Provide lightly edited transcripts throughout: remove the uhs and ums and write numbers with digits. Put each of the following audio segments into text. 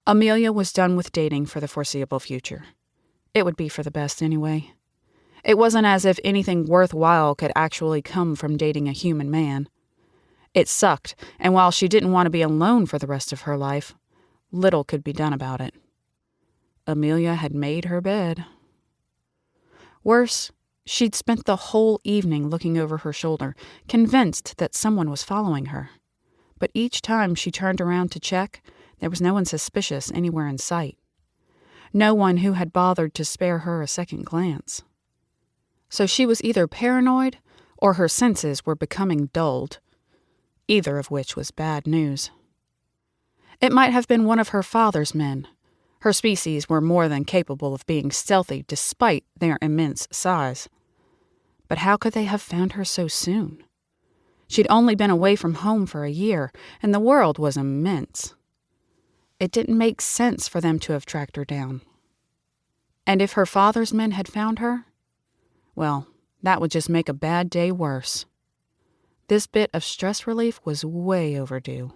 Amelia was done with dating for the foreseeable future. It would be for the best anyway. It wasn't as if anything worthwhile could actually come from dating a human man. It sucked, and while she didn't want to be alone for the rest of her life, little could be done about it. Amelia had made her bed. Worse, she'd spent the whole evening looking over her shoulder, convinced that someone was following her. But each time she turned around to check, there was no one suspicious anywhere in sight. No one who had bothered to spare her a second glance. So she was either paranoid or her senses were becoming dulled, either of which was bad news. It might have been one of her father's men. Her species were more than capable of being stealthy despite their immense size. But how could they have found her so soon? She'd only been away from home for a year, and the world was immense. It didn't make sense for them to have tracked her down. And if her father's men had found her, well, that would just make a bad day worse. This bit of stress relief was way overdue.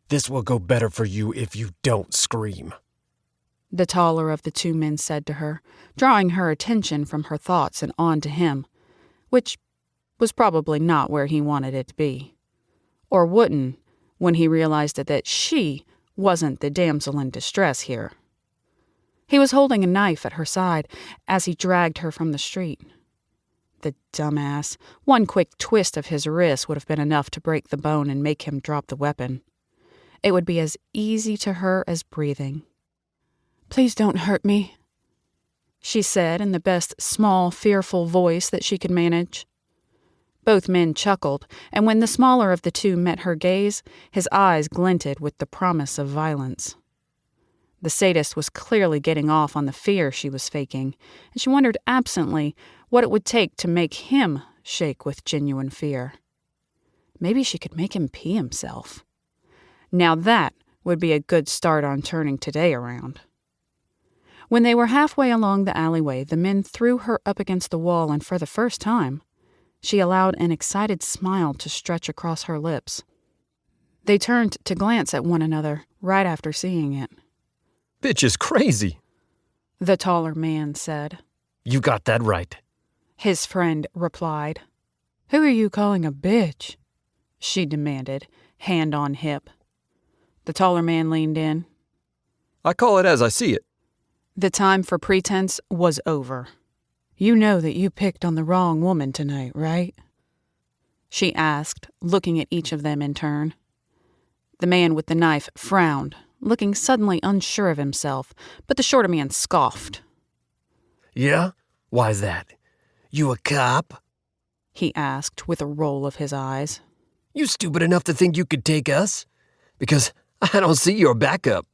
"This will go better for you if you don't scream," the taller of the two men said to her, drawing her attention from her thoughts and on to him, which was probably not where he wanted it to be. Or wouldn't, when he realized that she wasn't the damsel in distress here. He was holding a knife at her side as he dragged her from the street. The dumbass. One quick twist of his wrist would have been enough to break the bone and make him drop the weapon. It would be as easy to her as breathing. "Please don't hurt me," she said in the best small, fearful voice that she could manage. Both men chuckled, and when the smaller of the two met her gaze, his eyes glinted with the promise of violence. The sadist was clearly getting off on the fear she was faking, and she wondered absently what it would take to make him shake with genuine fear. Maybe she could make him pee himself. Now that would be a good start on turning today around. When they were halfway along the alleyway, the men threw her up against the wall, and for the first time, she allowed an excited smile to stretch across her lips. They turned to glance at one another right after seeing it. "Bitch is crazy," the taller man said. "You got that right," his friend replied. "Who are you calling a bitch?" she demanded, hand on hip. The taller man leaned in. "I call it as I see it." The time for pretense was over. "You know that you picked on the wrong woman tonight, right?" she asked, looking at each of them in turn. The man with the knife frowned, looking suddenly unsure of himself, but the shorter man scoffed. "Yeah? Why's that? You a cop?" he asked with a roll of his eyes. "You stupid enough to think you could take us? Because I don't see your backup."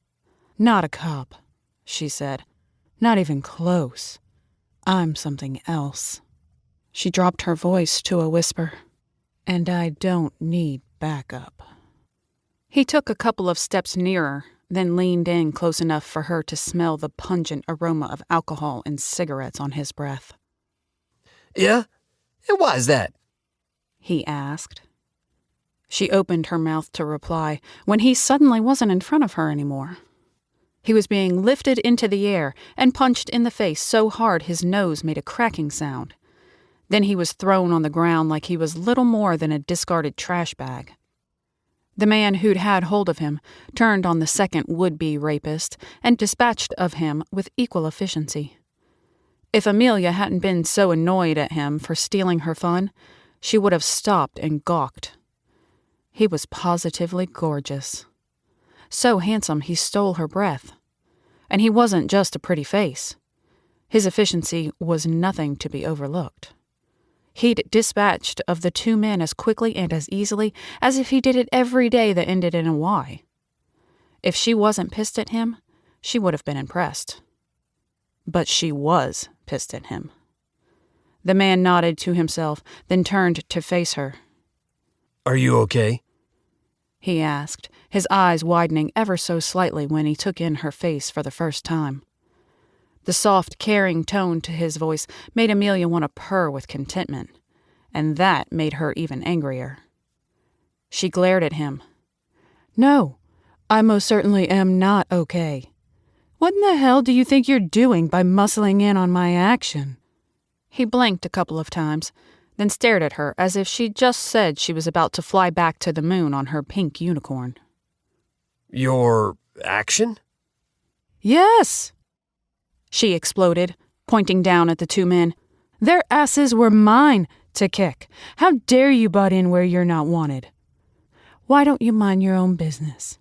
"Not a cop," she said. "Not even close. I'm something else." She dropped her voice to a whisper. "And I don't need backup." He took a couple of steps nearer, then leaned in close enough for her to smell the pungent aroma of alcohol and cigarettes on his breath. "Yeah? And why's that?" he asked. She opened her mouth to reply when he suddenly wasn't in front of her anymore. He was being lifted into the air and punched in the face so hard his nose made a cracking sound. Then he was thrown on the ground like he was little more than a discarded trash bag. The man who'd had hold of him turned on the second would-be rapist and dispatched of him with equal efficiency. If Amelia hadn't been so annoyed at him for stealing her fun, she would have stopped and gawked. He was positively gorgeous. So handsome he stole her breath. And he wasn't just a pretty face. His efficiency was nothing to be overlooked. He'd dispatched of the two men as quickly and as easily as if he did it every day that ended in a Y. If she wasn't pissed at him, she would have been impressed. But she was pissed at him. The man nodded to himself, then turned to face her. "Are you okay?" he asked, his eyes widening ever so slightly when he took in her face for the first time. The soft, caring tone to his voice made Amelia want to purr with contentment, and that made her even angrier. She glared at him. "No, I most certainly am not okay. What in the hell do you think you're doing by muscling in on my action? He blinked a couple of times, then stared at her as if she'd just said she was about to fly back to the moon on her pink unicorn. Your action? Yes, she exploded, pointing down at the two men. Their asses were mine to kick. How dare you butt in where you're not wanted? Why don't you mind your own business?